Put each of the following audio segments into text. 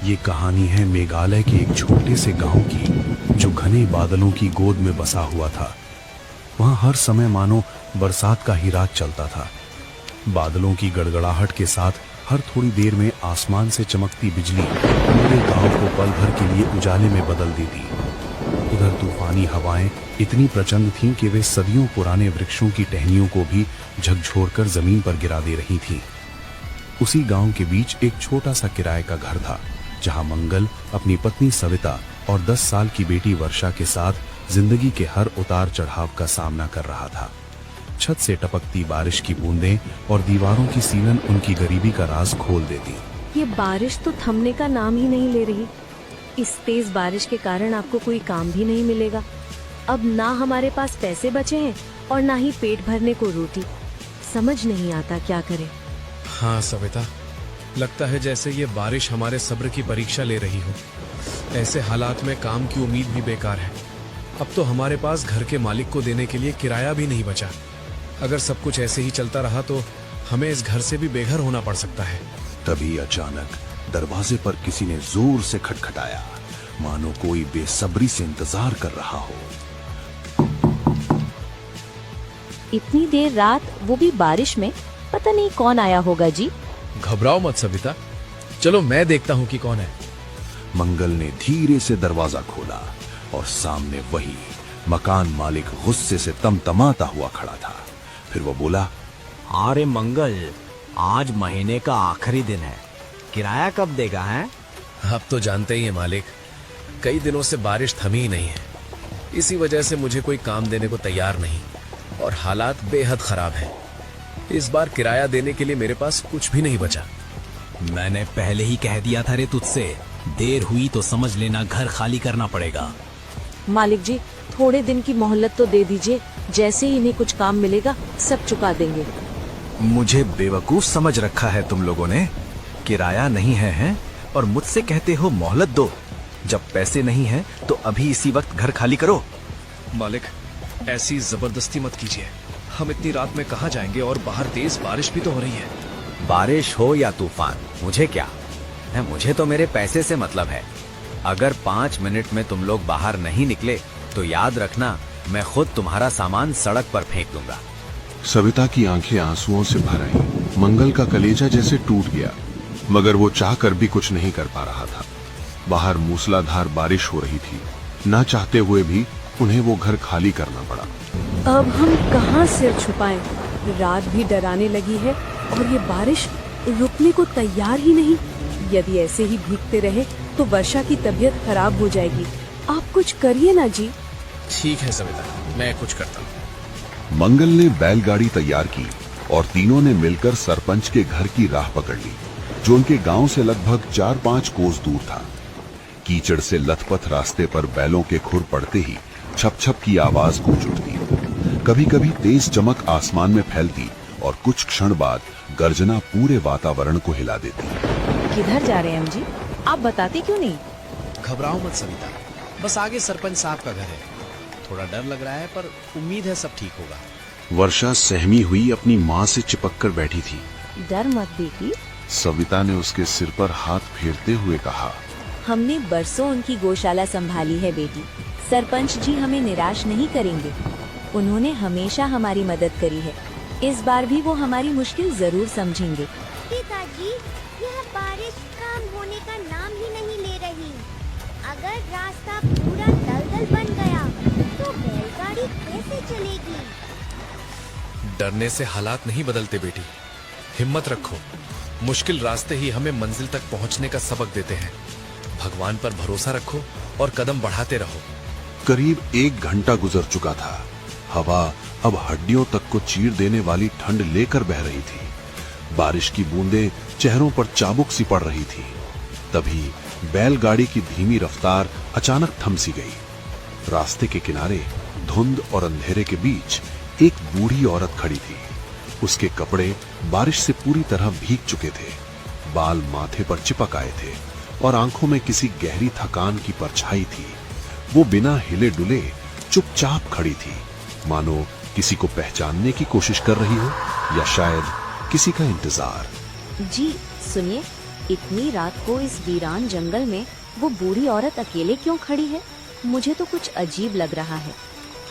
ये कहानी है मेघालय के एक छोटे से गांव की, जो घने बादलों की गोद में बसा हुआ था। वहां हर समय मानो बरसात का ही राज चलता था। बादलों की गड़गड़ाहट के साथ हर थोड़ी देर में आसमान से चमकती बिजली पूरे गांव को पल भर के लिए उजाले में बदल देती। उधर तूफानी हवाएं इतनी प्रचंड थीं कि वे सदियों पुराने वृक्षों की टहनियों को भी झकझोरकर जमीन पर गिरा दे रही थीं। उसी गांव के बीच एक छोटा सा किराए का घर था, जहां मंगल अपनी पत्नी सविता और 10 साल की बेटी वर्षा के साथ जिंदगी के हर उतार चढ़ाव का सामना कर रहा था। छत से टपकती बारिश की बूंदें और दीवारों की सीलन उनकी गरीबी का राज खोल देती। ये बारिश तो थमने का नाम ही नहीं ले रही। इस तेज बारिश के कारण आपको कोई काम भी नहीं मिलेगा। अब ना हमारे पास पैसे बचे हैं और ना ही पेट भरने को रोटी। समझ नहीं आता क्या करें। हाँ सविता, लगता है जैसे ये बारिश हमारे सब्र की परीक्षा ले रही हो। ऐसे हालात में काम की उम्मीद भी बेकार है। अब तो हमारे पास घर के मालिक को देने के लिए किराया भी नहीं बचा। अगर सब कुछ ऐसे ही चलता रहा तो हमें इस घर से भी बेघर होना पड़ सकता है। तभी अचानक दरवाजे पर किसी ने जोर से खटखटाया, मानो कोई बेसब्री से इंतजार कर रहा हो। इतनी देर रात, वो भी बारिश में, पता नहीं कौन आया होगा जी। घबराओ मत सविता, चलो मैं देखता हूँ कि कौन है। मंगल ने धीरे से दरवाजा खोला और सामने वही मकान मालिक गुस्से से तमतमाता हुआ खड़ा था। फिर वो बोला, अरे मंगल, आज महीने का आखिरी दिन है, किराया कब देगा है? अब तो जानते ही हैं मालिक, कई दिनों से बारिश थमी ही नहीं है। इसी वजह से मुझे कोई काम देने को तैयार नहीं और हालात बेहद खराब हैं। इस बार किराया देने के लिए मेरे पास कुछ भी नहीं बचा। मैंने पहले ही कह दिया था रे तुझसे, देर हुई तो समझ लेना घर खाली करना पड़ेगा। मालिक जी, थोड़े दिन की मोहलत तो दे दीजिए। जैसे ही इन्हें कुछ काम मिलेगा सब चुका देंगे। मुझे बेवकूफ समझ रखा है तुम लोगों ने। किराया नहीं है और मुझसे कहते हो मोहलत दो। जब पैसे नहीं है तो अभी इसी वक्त घर खाली करो। मालिक, ऐसी जबरदस्ती मत कीजिए। हम इतनी रात में कहाँ जाएंगे और बाहर तेज बारिश भी तो हो रही है। बारिश हो या तूफान, मुझे क्या है? मुझे तो मेरे पैसे से मतलब है। अगर 5 मिनट में तुम लोग बाहर नहीं निकले तो याद रखना, मैं खुद तुम्हारा सामान सड़क पर फेंक दूंगा। सविता की आंखें आंसुओं से भर आईं। मंगल का कलेजा जैसे टूट गया, मगर वो चाहकर भी कुछ नहीं कर पा रहा था। बाहर मूसलाधार बारिश हो रही थी। ना चाहते हुए भी उन्हें वो घर खाली करना पड़ा। अब हम कहाँ सिर छुपाएं? रात भी डराने लगी है और ये बारिश रुकने को तैयार ही नहीं। यदि ऐसे ही भीगते रहे तो वर्षा की तबीयत खराब हो जाएगी। आप कुछ करिए ना जी। ठीक है सविता, मैं कुछ करता हूँ। मंगल ने बैलगाड़ी तैयार की और तीनों ने मिलकर सरपंच के घर की राह पकड़ ली, जो उनके गांव से लगभग 4-5 कोस दूर था। कीचड़ से लथपथ रास्ते पर बैलों के खुर पड़ते ही छप छप की आवाज गूंज उठती। कभी कभी तेज चमक आसमान में फैलती और कुछ क्षण बाद गर्जना पूरे वातावरण को हिला देती। किधर जा रहे हैं हम जी? आप बताते क्यों नहीं? घबराओ मत सविता, बस आगे सरपंच साहब का घर है। थोड़ा डर लग रहा है पर उम्मीद है सब ठीक होगा। वर्षा सहमी हुई अपनी माँ से चिपक कर बैठी थी। डर मत बेटी, सविता ने उसके सिर पर हाथ फेरते हुए कहा, हमने बरसों उनकी गौशाला संभाली है बेटी। सरपंच जी हमें निराश नहीं करेंगे। उन्होंने हमेशा हमारी मदद करी है। इस बार भी वो हमारी मुश्किल जरूर समझेंगे। पिताजी, यह बारिश कम होने का नाम ही नहीं ले रही। अगर रास्ता पूरा दलदल बन गया तो बैलगाड़ी कैसे चलेगी? डरने से हालात नहीं बदलते बेटी, हिम्मत रखो। मुश्किल रास्ते ही हमें मंजिल तक पहुंचने का सबक देते हैं। भगवान पर भरोसा रखो और कदम बढ़ाते रहो। करीब 1 घंटा गुजर चुका था। हवा अब हड्डियों तक को चीर देने वाली ठंड लेकर बह रही थी। बारिश की बूंदें चेहरों पर चाबुक सी पड़ रही थी। तभी बैलगाड़ी की धीमी रफ्तार अचानक थम सी गई। रास्ते के किनारे धुंध और अंधेरे के बीच एक बूढ़ी औरत खड़ी थी। उसके कपड़े बारिश से पूरी तरह भीग चुके थे। बाल माथे पर चिपक आए थे और आंखों में किसी गहरी थकान की परछाई थी। वो बिना हिले डुले चुपचाप खड़ी थी, मानो किसी को पहचानने की कोशिश कर रही हो या शायद किसी का इंतजार। जी सुनिए, इतनी रात को इस वीरान जंगल में वो बूढ़ी औरत अकेले क्यों खड़ी है? मुझे तो कुछ अजीब लग रहा है।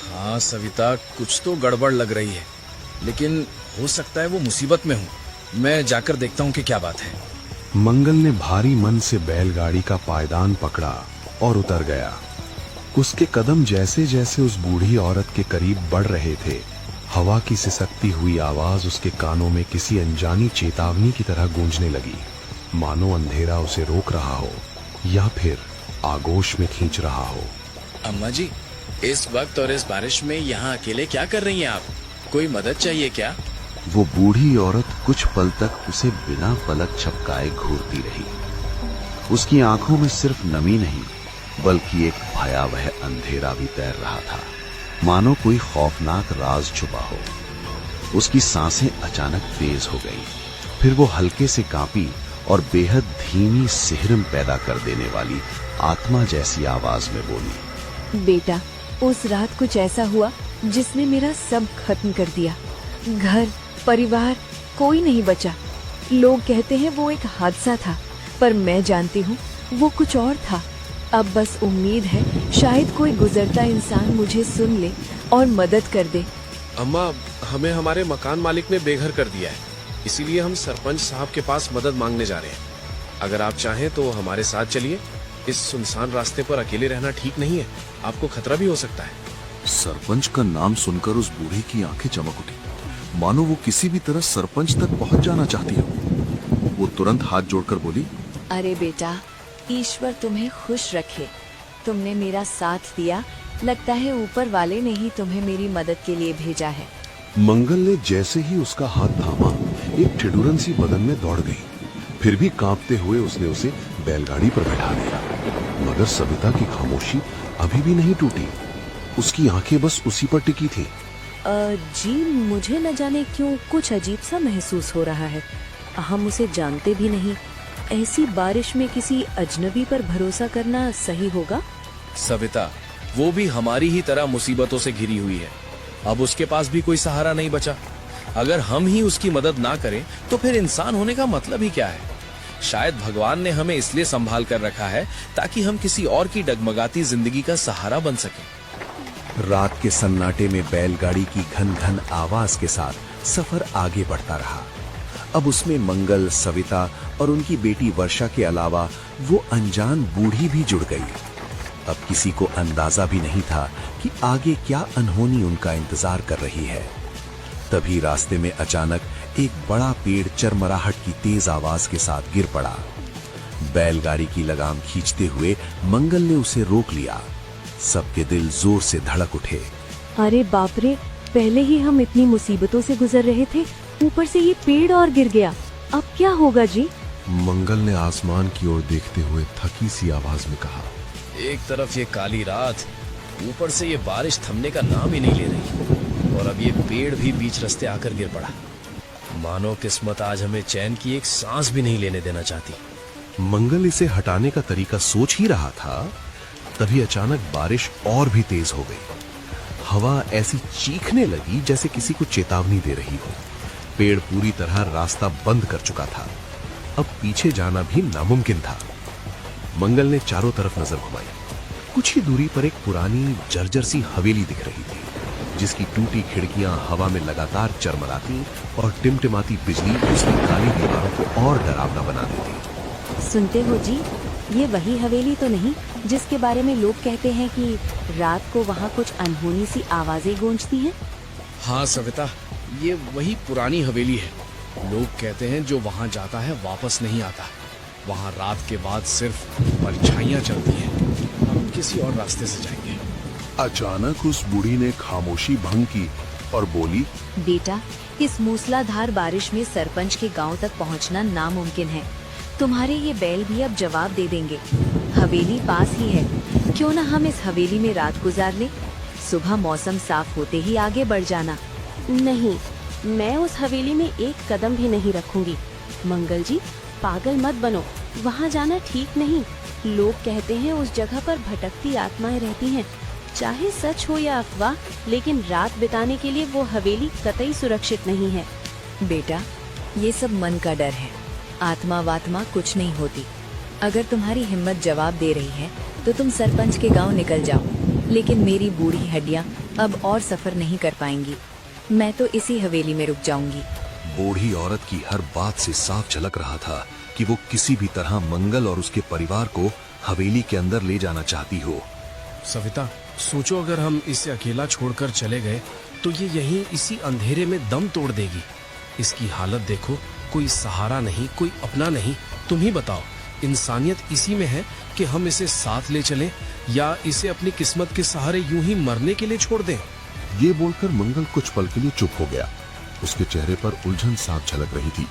हाँ सविता, कुछ तो गड़बड़ लग रही है, लेकिन हो सकता है वो मुसीबत में हूँ। मैं जाकर देखता हूँ कि क्या बात है। मंगल ने भारी मन से बैलगाड़ी का पायदान पकड़ा और उतर गया। उसके कदम जैसे जैसे उस बूढ़ी औरत के करीब बढ़ रहे थे, हवा की सिसकती हुई आवाज उसके कानों में किसी अनजानी चेतावनी की तरह गूंजने लगी, मानो अंधेरा उसे रोक रहा हो या फिर आगोश में खींच रहा हो। अम्मा जी, इस वक्त और इस बारिश में यहाँ अकेले क्या कर रही हैं आप? कोई मदद चाहिए क्या? वो बूढ़ी औरत कुछ पल तक उसे बिना पलक झपकाए घूरती रही। उसकी आंखों में सिर्फ नमी नहीं, बल्कि एक भयावह अंधेरा भी तैर रहा था, मानो कोई खौफनाक राज छुपा हो। उसकी सांसें अचानक तेज हो गईं, फिर वो हल्के से कांपी और बेहद धीमी सिहरन पैदा कर देने वाली आत्मा जैसी आवाज में बोली, बेटा, उस रात कुछ ऐसा हुआ जिसने मेरा सब खत्म कर दिया। घर, परिवार, कोई नहीं बचा। लोग कहते हैं वो एक हादसा था, पर मैं जानती हूँ वो कुछ और था। अब बस उम्मीद है शायद कोई गुजरता इंसान मुझे सुन ले और मदद कर दे। अम्मा, हमें हमारे मकान मालिक ने बेघर कर दिया है, इसीलिए हम सरपंच साहब के पास मदद मांगने जा रहे हैं। अगर आप चाहें तो हमारे साथ चलिए। इस सुनसान रास्ते पर अकेले रहना ठीक नहीं है, आपको खतरा भी हो सकता है। सरपंच का नाम सुनकर उस बूढ़ी की आंखें चमक उठी, मानो वो किसी भी तरह सरपंच तक पहुंच जाना चाहती हो। वो तुरंत हाथ जोड़कर बोली, अरे बेटा, ईश्वर तुम्हें खुश रखे। तुमने मेरा साथ दिया। लगता है ऊपर वाले ने ही तुम्हें मेरी मदद के लिए भेजा है। मंगल ने जैसे ही उसका हाथ थामा, एक ठिठुरन सी बदन में दौड़ गई। फिर भी कांपते हुए उसने उसे बैलगाड़ी पर बैठा दिया, मगर सविता की खामोशी अभी भी नहीं टूटी। उसकी आंखें बस उसी पर टिकी थी। जी, मुझे न जाने क्यों कुछ अजीब सा महसूस हो रहा है। हम उसे जानते भी नहीं। ऐसी बारिश में किसी अजनबी पर भरोसा करना सही होगा? सविता, वो भी हमारी ही तरह मुसीबतों से घिरी हुई है। अब उसके पास भी कोई सहारा नहीं बचा। अगर हम ही उसकी मदद ना करें तो फिर इंसान होने का मतलब ही क्या है? शायद भगवान ने हमें इसलिए संभाल कर रखा है ताकि हम किसी और की डगमगाती जिंदगी का सहारा बन सकें। रात के सन्नाटे में बैलगाड़ी की घन घन आवाज के साथ सफर आगे बढ़ता रहा। अब उसमें मंगल, सविता और उनकी बेटी वर्षा के अलावा वो अनजान बूढ़ी भी जुड़ गई। अब किसी को अंदाजा भी नहीं था कि आगे क्या अनहोनी उनका इंतजार कर रही है। तभी रास्ते में अचानक एक बड़ा पेड़ चरमराहट की तेज आवाज के साथ गिर पड़ा। बैलगाड़ी की लगाम खींचते हुए मंगल ने उसे रोक लिया। सबके दिल जोर से धड़क उठे। अरे बाप रे, पहले ही हम इतनी मुसीबतों से गुजर रहे थे, ऊपर से ये पेड़ और गिर गया। अब क्या होगा जी? मंगल ने आसमान की ओर देखते हुए थकी सी आवाज में कहा, एक तरफ ये काली रात, ऊपर से ये बारिश थमने का नाम ही नहीं ले रही, और अब ये पेड़ भी बीच रास्ते आकर गिर पड़ा। मानो किस्मत आज हमें चैन की एक सांस भी नहीं लेने देना चाहती। मंगल इसे हटाने का तरीका सोच ही रहा था, तभी अचानक बारिश और भी तेज हो गई। हवा ऐसी चीखने लगी जैसे किसी को चेतावनी दे रही हो। पेड़ पूरी तरह रास्ता बंद कर चुका था। अब पीछे जाना भी नामुमकिन था। मंगल ने चारों तरफ नजर घुमाई। कुछ ही दूरी पर एक पुरानी जर्जर सी हवेली दिख रही थी, जिसकी टूटी खिड़कियां हवा में लगातार चरमराती और टिमटिमाती बिजली उसकी काली दीवारों को और डरावना बना देती। सुनते हो जी, ये वही हवेली तो नहीं जिसके बारे में लोग कहते हैं कि रात को वहाँ कुछ अनहोनी सी आवाजें गूंजती हैं? हाँ सविता, ये वही पुरानी हवेली है। लोग कहते हैं जो वहाँ जाता है वापस नहीं आता। वहाँ रात के बाद सिर्फ परछाइयाँ चलती हैं। हम किसी और रास्ते से जाएंगे। अचानक उस बूढ़ी ने खामोशी भंग की और बोली, बेटा, इस मूसलाधार बारिश में सरपंच के गांव तक पहुंचना नामुमकिन है। तुम्हारे ये बैल भी अब जवाब दे देंगे। हवेली पास ही है, क्यों ना हम इस हवेली में रात गुजार लें? सुबह मौसम साफ होते ही आगे बढ़ जाना। नहीं, मैं उस हवेली में एक कदम भी नहीं रखूंगी। मंगल जी, पागल मत बनो, वहाँ जाना ठीक नहीं। लोग कहते हैं उस जगह पर भटकती आत्माएं रहती हैं। चाहे सच हो या अफवाह, लेकिन रात बिताने के लिए वो हवेली कतई सुरक्षित नहीं है। बेटा, ये सब मन का डर है। आत्मा वात्मा कुछ नहीं होती। अगर तुम्हारी हिम्मत जवाब दे रही है तो तुम सरपंच के गांव निकल जाओ, लेकिन मेरी बूढ़ी हड्डियां अब और सफर नहीं कर पाएंगी। मैं तो इसी हवेली में रुक जाऊंगी। बूढ़ी औरत की हर बात से साफ झलक रहा था कि वो किसी भी तरह मंगल और उसके परिवार को हवेली के अंदर ले जाना चाहती हो। सविता, सोचो अगर हम इसे अकेला छोड़कर चले गए तो ये यहीं इसी अंधेरे में दम तोड़ देगी। इसकी हालत देखो, कोई सहारा नहीं, कोई अपना नहीं। तुम ही बताओ, इंसानियत इसी में है कि हम इसे साथ ले चलें या इसे अपनी किस्मत के सहारे यूं ही मरने के लिए छोड़ दें। ये बोलकर मंगल कुछ पल के लिए चुप हो गया। उसके चेहरे पर उलझन साफ झलक रही थी।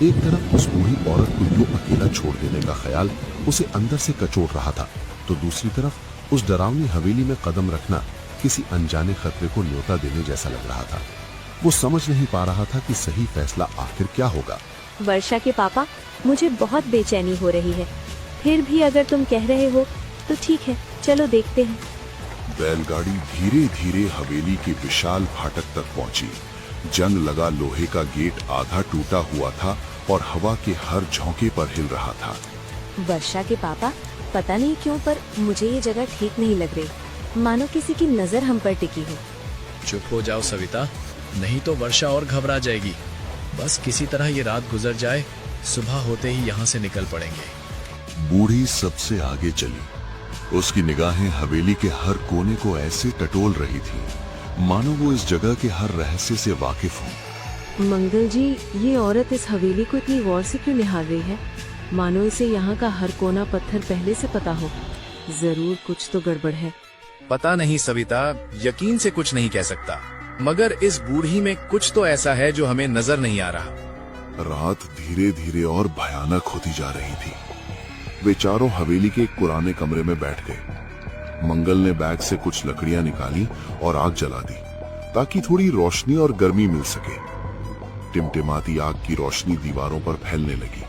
एक तरफ उस बूढ़ी औरत को यूं अकेला छोड़ देने का ख्याल उसे अंदर से कचोट रहा था, तो दूसरी तरफ उस डरावनी हवेली में कदम रखना किसी अनजाने खतरे को न्योता देने जैसा लग रहा था। वो समझ नहीं पा रहा था कि सही फैसला आखिर क्या होगा। वर्षा के पापा, मुझे बहुत बेचैनी हो रही है। फिर भी अगर तुम कह रहे हो तो ठीक है, चलो देखते हैं। बैलगाड़ी धीरे धीरे हवेली के विशाल फाटक तक पहुंची। जंग लगा लोहे का गेट आधा टूटा हुआ था और हवा के हर झोंके पर हिल रहा था। वर्षा के पापा, पता नहीं क्यों पर मुझे ये जगह ठीक नहीं लग रही, मानो किसी की नजर हम पर टिकी हो। चुप हो जाओ सविता, नहीं तो वर्षा और घबरा जाएगी। बस किसी तरह ये रात गुजर जाए, सुबह होते ही यहाँ से निकल पड़ेंगे। बूढ़ी सबसे आगे चली। उसकी निगाहें हवेली के हर कोने को ऐसे टटोल रही थी मानो वो इस जगह के हर रहस्य से वाकिफ हो। मंगल जी, ये औरत इस हवेली को इतनी गौर से क्यों निहार रही है? मानो इसे यहाँ का हर कोना पत्थर पहले से पता हो। जरूर कुछ तो गड़बड़ है। पता नहीं सविता, यकीन से कुछ नहीं कह सकता, मगर इस बूढ़ी में कुछ तो ऐसा है जो हमें नजर नहीं आ रहा। रात धीरे धीरे और भयानक होती जा रही थी। वे चारों हवेली के एक पुराने कमरे में बैठ गए। मंगल ने बैग से कुछ लकड़ियां निकाली और आग जला दी ताकि थोड़ी रोशनी और गर्मी मिल सके। टिमटिमाती आग की रोशनी दीवारों पर फैलने लगी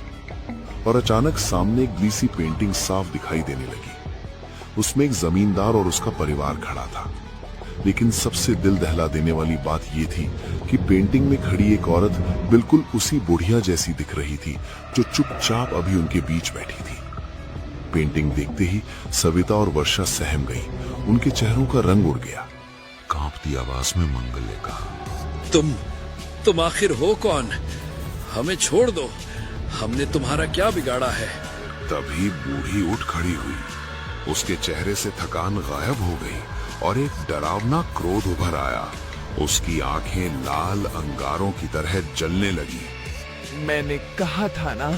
और अचानक सामने एक ग्रीसी पेंटिंग साफ दिखाई देने लगी। उसमें एक जमींदार और उसका परिवार खड़ा था, लेकिन सबसे दिल दहला देने वाली बात यह थी कि पेंटिंग में खड़ी एक औरत बिल्कुल उसी बुढ़िया जैसी दिख रही थी जो चुपचाप अभी उनके बीच बैठी थी। पेंटिंग देखते ही सविता और वर्षा सहम गई। उनके चेहरों का रंग उड़ गया। कांपती आवाज में मंगल ने कहा, तुम आखिर हो कौन? हमें छोड़ दो, हमने तुम्हारा क्या बिगाड़ा है? तभी बूढ़ी उठ खड़ी हुई। उसके चेहरे से थकान गायब हो गई और एक डरावना क्रोध उभर आया। उसकी आंखें लाल अंगारों की तरह जलने लगी। मैंने कहा था ना,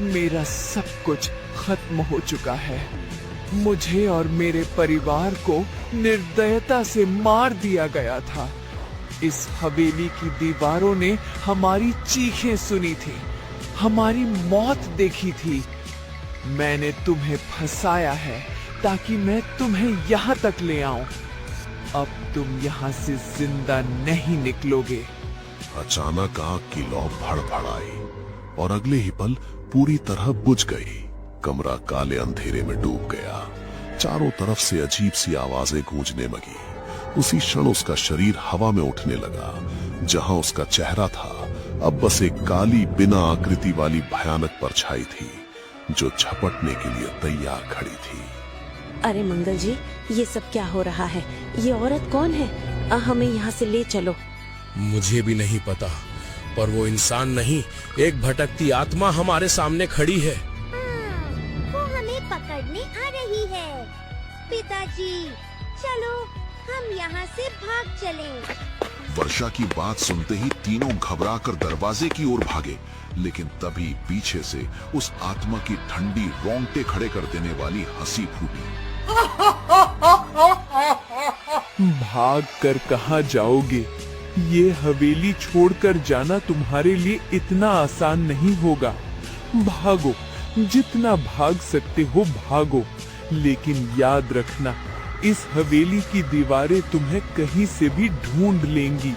मेरा सब कुछ खत्म हो चुका है। मुझे और मेरे परिवार को निर्दयता से मार दिया गया था। इस हवेली की दीवारों ने हमारी चीखें सुनी थी, हमारी मौत देखी थी। मैंने तुम्हें फंसाया है ताकि मैं तुम्हें यहाँ तक ले आऊं। अब तुम यहाँ से जिंदा नहीं निकलोगे। अचानक आग की लौ भड़भड़ आई और अगले ही पल पूरी तरह बुझ गई। कमरा काले अंधेरे में डूब गया। चारों तरफ से अजीब सी आवाजें गूंजने लगी। उसी क्षण उसका शरीर हवा में उठने लगा। जहां उसका चेहरा था, अब बस एक काली बिना आकृति वाली भयानक परछाई थी जो झपटने के लिए तैयार खड़ी थी। अरे मंगल जी, ये सब क्या हो रहा है? ये औरत कौन है? हमें यहाँ से ले चलो। मुझे भी नहीं पता, पर वो इंसान नहीं, एक भटकती आत्मा हमारे सामने खड़ी है। वो हमें पकड़ने आ रही है। पिताजी, चलो हम यहाँ से भाग चलें। वर्षा की बात सुनते ही तीनों घबराकर दरवाजे की ओर भागे, लेकिन तभी पीछे से उस आत्मा की ठंडी रोंगटे खड़े कर देने वाली हंसी फूटी। भाग कर कहाँ जाओगे? ये हवेली छोड़कर जाना तुम्हारे लिए इतना आसान नहीं होगा। भागो, जितना भाग सकते हो भागो, लेकिन याद रखना, इस हवेली की दीवारें तुम्हें कहीं से भी ढूंढ लेंगी।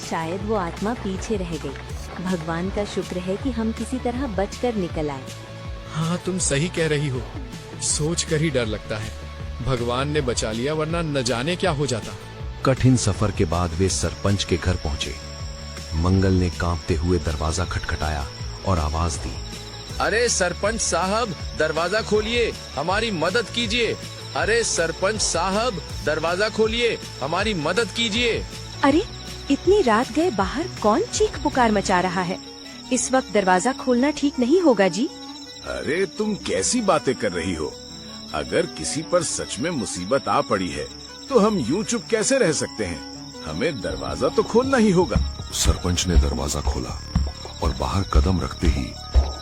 शायद वो आत्मा पीछे रह गई। भगवान का शुक्र है कि हम किसी तरह बचकर निकल आए। हाँ, तुम सही कह रही हो। सोच कर ही डर लगता है। भगवान ने बचा लिया, वरना न जाने क्या हो जाता। कठिन सफर के बाद वे सरपंच के घर पहुंचे। मंगल ने कांपते हुए दरवाजा खटखटाया और आवाज दी, अरे सरपंच साहब, दरवाजा खोलिए, हमारी मदद कीजिए। अरे सरपंच साहब, दरवाजा खोलिए, हमारी मदद कीजिए। अरे इतनी रात गए बाहर कौन चीख पुकार मचा रहा है? इस वक्त दरवाजा खोलना ठीक नहीं होगा जी। अरे तुम कैसी बातें कर रही हो? अगर किसी पर सच में मुसीबत आ पड़ी है तो हम यूं चुप कैसे रह सकते हैं? हमें दरवाजा तो खोलना ही होगा। सरपंच ने दरवाजा खोला और बाहर कदम रखते ही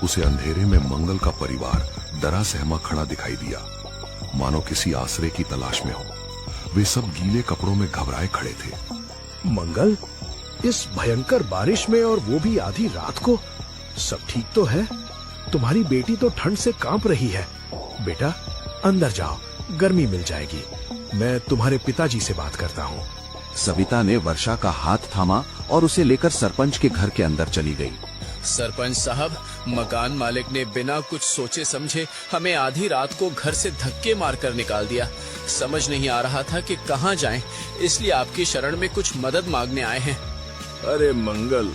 उसे अंधेरे में मंगल का परिवार डरा सहमा खड़ा दिखाई दिया, मानो किसी आसरे की तलाश में हो। वे सब गीले कपड़ों में घबराए खड़े थे। मंगल, इस भयंकर बारिश में और वो भी आधी रात को, सब ठीक तो है? तुम्हारी बेटी तो ठंड से कांप रही है। बेटा अंदर जाओ, गर्मी मिल जाएगी। मैं तुम्हारे पिताजी से बात करता हूँ। सविता ने वर्षा का हाथ थामा और उसे लेकर सरपंच के घर के अंदर चली गई। सरपंच साहब, मकान मालिक ने बिना कुछ सोचे समझे हमें आधी रात को घर से धक्के मारकर निकाल दिया। समझ नहीं आ रहा था कि कहाँ जाएं, इसलिए आपकी शरण में कुछ मदद मांगने आए हैं। अरे मंगल,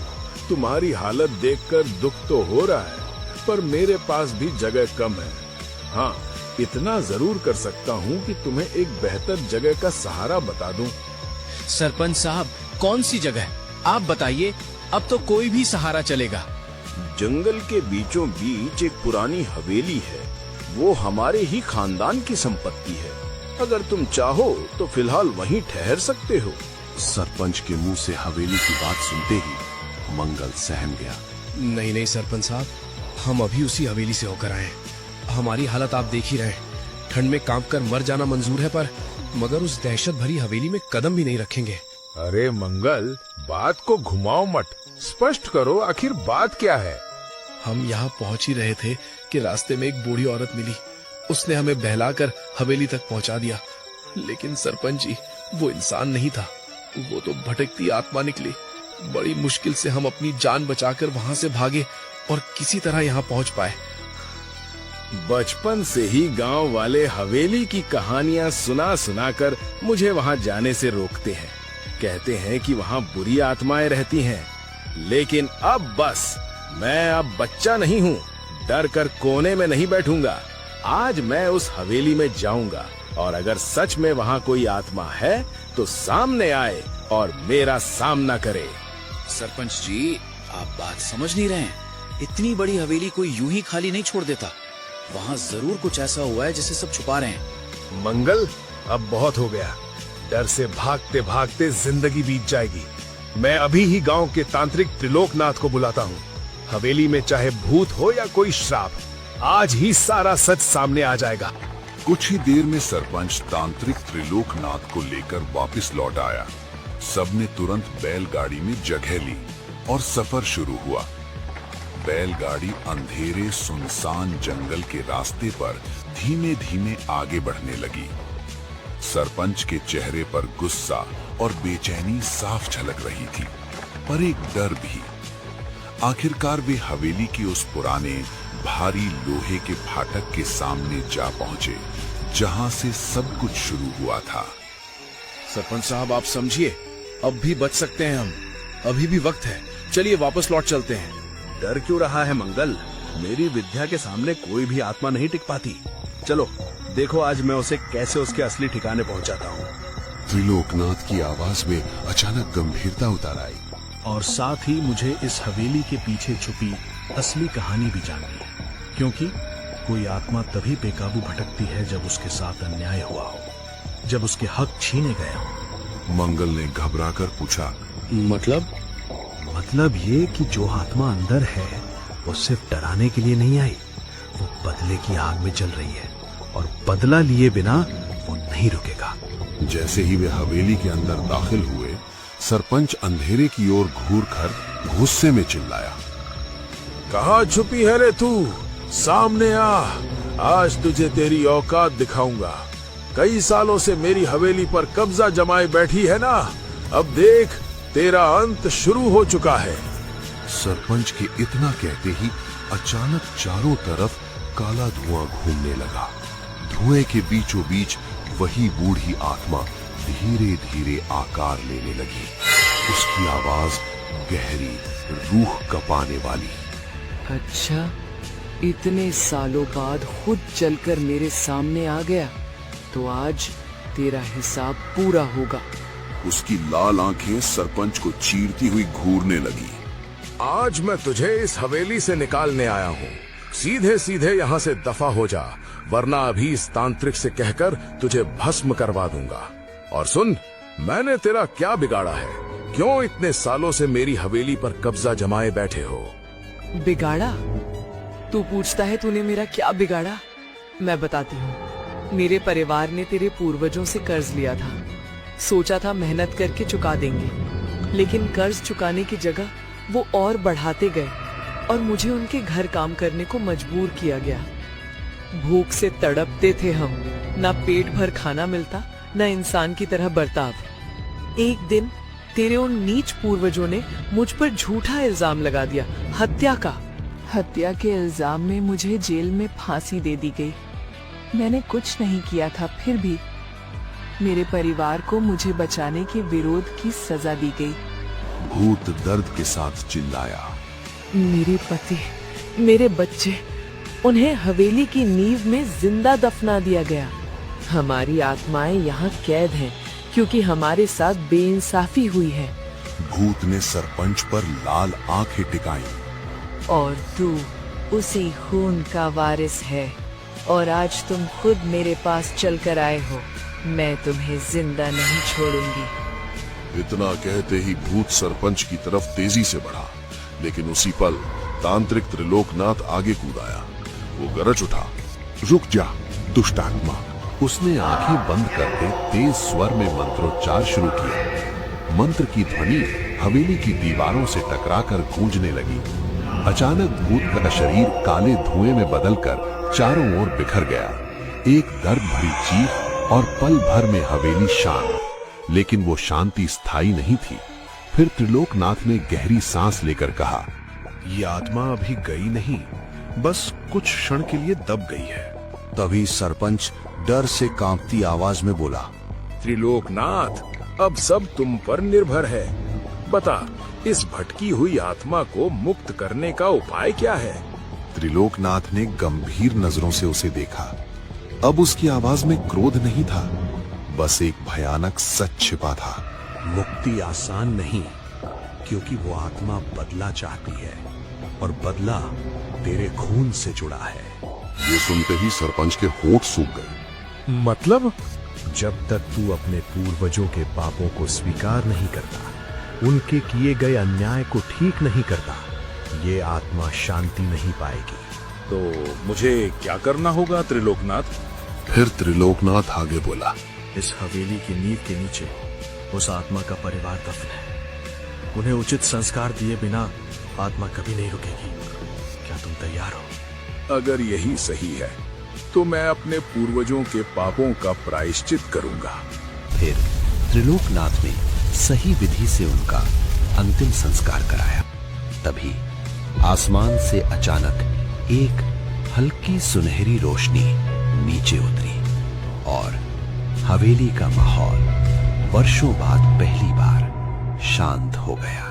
तुम्हारी हालत देखकर दुख तो हो रहा है, पर मेरे पास भी जगह कम है। हाँ, इतना जरूर कर सकता हूँ कि तुम्हें एक बेहतर जगह का सहारा बता दूं। सरपंच साहब, कौन सी जगह आप बताइए, अब तो कोई भी सहारा चलेगा। जंगल के बीचों बीच एक पुरानी हवेली है, वो हमारे ही खानदान की संपत्ति है। अगर तुम चाहो तो फिलहाल वहीं ठहर सकते हो। सरपंच के मुंह से हवेली की बात सुनते ही मंगल सहम गया। नहीं नहीं सरपंच साहब, हम अभी उसी हवेली से होकर आए। हमारी हालत आप देख ही रहे हैं। ठंड में कांप कर मर जाना मंजूर है, पर मगर उस दहशत भरी हवेली में कदम भी नहीं रखेंगे। अरे मंगल, बात को घुमाओ मत, स्पष्ट करो आखिर बात क्या है। हम यहाँ पहुँच ही रहे थे कि रास्ते में एक बूढ़ी औरत मिली। उसने हमें बहलाकर हवेली तक पहुँचा दिया। लेकिन सरपंच जी, वो इंसान नहीं था, वो तो भटकती आत्मा निकली। बड़ी मुश्किल से हम अपनी जान बचाकर वहाँ से भागे और किसी तरह यहाँ पहुँच पाए। बचपन से ही गांव वाले हवेली की कहानियां सुना सुनाकर मुझे वहां जाने से रोकते हैं। कहते हैं कि वहां बुरी आत्माएं रहती हैं। लेकिन अब बस, मैं अब बच्चा नहीं हूँ, डर कर कोने में नहीं बैठूंगा। आज मैं उस हवेली में जाऊंगा और अगर सच में वहां कोई आत्मा है तो सामने आए और मेरा सामना करे। सरपंच जी, आप बात समझ नहीं रहे हैं। इतनी बड़ी हवेली कोई यूं ही खाली नहीं छोड़ देता। वहाँ जरूर कुछ ऐसा हुआ है जिसे सब छुपा रहे हैं। मंगल, अब बहुत हो गया। डर से भागते भागते जिंदगी बीत जाएगी। मैं अभी ही गांव के तांत्रिक त्रिलोकनाथ को बुलाता हूँ। हवेली में चाहे भूत हो या कोई श्राप, आज ही सारा सच सामने आ जाएगा। कुछ ही देर में सरपंच तांत्रिक त्रिलोकनाथ को लेकर वापस लौट आया। सबने तुरंत बैलगाड़ी में जगह ली और सफर शुरू हुआ। बैलगाड़ी अंधेरे सुनसान जंगल के रास्ते पर धीमे धीमे आगे बढ़ने लगी। सरपंच के चेहरे पर गुस्सा और बेचैनी साफ झलक रही थी, पर एक डर भी। आखिरकार वे हवेली के उस पुराने भारी लोहे के फाटक के सामने जा पहुंचे, जहां से सब कुछ शुरू हुआ था। सरपंच साहब, आप समझिए, अब भी बच सकते हैं हम। अभी भी वक्त है, चलिए वापस लौट चलते हैं। डर क्यों रहा है मंगल? मेरी विद्या के सामने कोई भी आत्मा नहीं टिक पाती। चलो देखो आज मैं उसे कैसे उसके असली ठिकाने पहुंचाता हूँ। त्रिलोकनाथ की आवाज में अचानक गंभीरता उतर आई। और साथ ही मुझे इस हवेली के पीछे छुपी असली कहानी भी जाननी है, क्योंकि कोई आत्मा तभी बेकाबू भटकती है जब उसके साथ अन्याय हुआ हो, जब उसके हक छीने गए हो। मंगल ने घबराकर पूछा, मतलब ये कि जो आत्मा अंदर है वो सिर्फ डराने के लिए नहीं आई, वो बदले की आग में जल रही है और बदला लिए बिना वो नहीं रुकेगा। जैसे ही वे हवेली के अंदर दाखिल हुए, सरपंच अंधेरे की ओर घूरकर गुस्से में चिल्लाया, कहाँ छुपी है रे तू? सामने आ, आज तुझे तेरी औकात दिखाऊंगा। कई सालों से मेरी हवेली पर कब्जा जमाए बैठी है ना, अब देख तेरा अंत शुरू हो चुका है। सरपंच के इतना कहते ही अचानक चारों तरफ काला धुआं घूमने लगा। धुएं के बीचों बीच वही बूढ़ी आत्मा धीरे धीरे आकार लेने लगी। उसकी आवाज गहरी, रूह कपाने वाली। अच्छा, इतने सालों बाद खुद चलकर मेरे सामने आ गया, तो आज तेरा हिसाब पूरा होगा। उसकी लाल आंखें सरपंच को चीरती हुई घूरने लगी। आज मैं तुझे इस हवेली से निकालने आया हूँ। सीधे सीधे यहाँ से दफा हो जा, वरना अभी इस तांत्रिक से कहकर तुझे भस्म करवा दूंगा। और सुन, मैंने तेरा क्या बिगाड़ा है? क्यों इतने सालों से मेरी हवेली पर कब्जा जमाए बैठे हो? बिगाड़ा? तू पूछता है तूने मेरा क्या बिगाड़ा? मैं बताती हूँ। मेरे परिवार ने तेरे पूर्वजों से कर्ज लिया था। सोचा था मेहनत करके चुका देंगे, लेकिन कर्ज चुकाने की जगह वो और बढ़ाते गए और मुझे उनके घर काम करने को मजबूर किया गया। भूख से तड़पते थे हम, ना पेट भर खाना मिलता, ना इंसान की तरह बर्ताव। एक दिन तेरे उन नीच पूर्वजों ने मुझ पर झूठा इल्जाम लगा दिया, हत्या का। हत्या के इल्जाम में मुझे जेल में फांसी दे दी गई। मैंने कुछ नहीं किया था, फिर भी मेरे परिवार को मुझे बचाने के विरोध की सजा दी गई। भूत दर्द के साथ चिल्लाया। मेरे पति, मेरे बच्चे, उन्हें हवेली की नींव में जिंदा दफना दिया गया। हमारी आत्माएं यहाँ कैद हैं क्योंकि हमारे साथ बेइंसाफी हुई है। भूत ने सरपंच पर लाल आंखें टिकाई। और तू उसी खून का वारिस है, और आज तुम खुद मेरे पास चल कर आए हो। मैं तुम्हें जिंदा नहीं छोड़ूंगी। इतना कहते ही भूत सरपंच की तरफ तेजी से बढ़ा, लेकिन उसी पल तांत्रिक त्रिलोकनाथ आगे कूद आया। वो गरज उठा, रुक जा दुष्ट आत्मा। उसने आंखें बंद करके तेज स्वर में मंत्रोच्चार शुरू किया। मंत्र की ध्वनि हवेली की दीवारों से टकराकर गूंजने लगी। अचानक भूत का शरीर काले धुएं में बदलकर चारों ओर बिखर गया। एक दर्द भरी चीख और पल भर में हवेली शांत। लेकिन वो शांति स्थायी नहीं थी। फिर त्रिलोकनाथ ने गहरी सांस लेकर कहा, ये आत्मा अभी गई नहीं, बस कुछ क्षण के लिए दब गई है। तभी सरपंच डर से कांपती आवाज में बोला, त्रिलोकनाथ, अब सब तुम पर निर्भर है। बता, इस भटकी हुई आत्मा को मुक्त करने का उपाय क्या है? त्रिलोकनाथ ने गंभीर नजरों से उसे देखा। अब उसकी आवाज में क्रोध नहीं था, बस एक भयानक सच छिपा था। मुक्ति आसान नहीं, क्योंकि वो आत्मा बदला चाहती है, और बदला तेरे खून से जुड़ा है। ये सुनते ही सरपंच के होंठ सूख गए। मतलब? जब तक तू अपने पूर्वजों के पापों को स्वीकार नहीं करता, उनके किए गए अन्याय को ठीक नहीं करता, ये आत्मा शांति नहीं पाएगी। तो मुझे क्या करना होगा त्रिलोकनाथ? फिर त्रिलोकनाथ आगे बोला, इस हवेली की नींव के नीचे उस आत्मा का परिवार दफन है। उन्हें उचित संस्कार दिए बिना आत्मा कभी नहीं रुकेगी। क्या तुम तैयार हो? अगर यही सही है तो मैं अपने पूर्वजों के पापों का प्रायश्चित करूंगा। फिर त्रिलोकनाथ ने सही विधि से उनका अंतिम संस्कार कराया। तभी आसमान से अचानक एक हल्की सुनहरी रोशनी नीचे उतरी और हवेली का माहौल वर्षों बाद पहली बार शांत हो गया।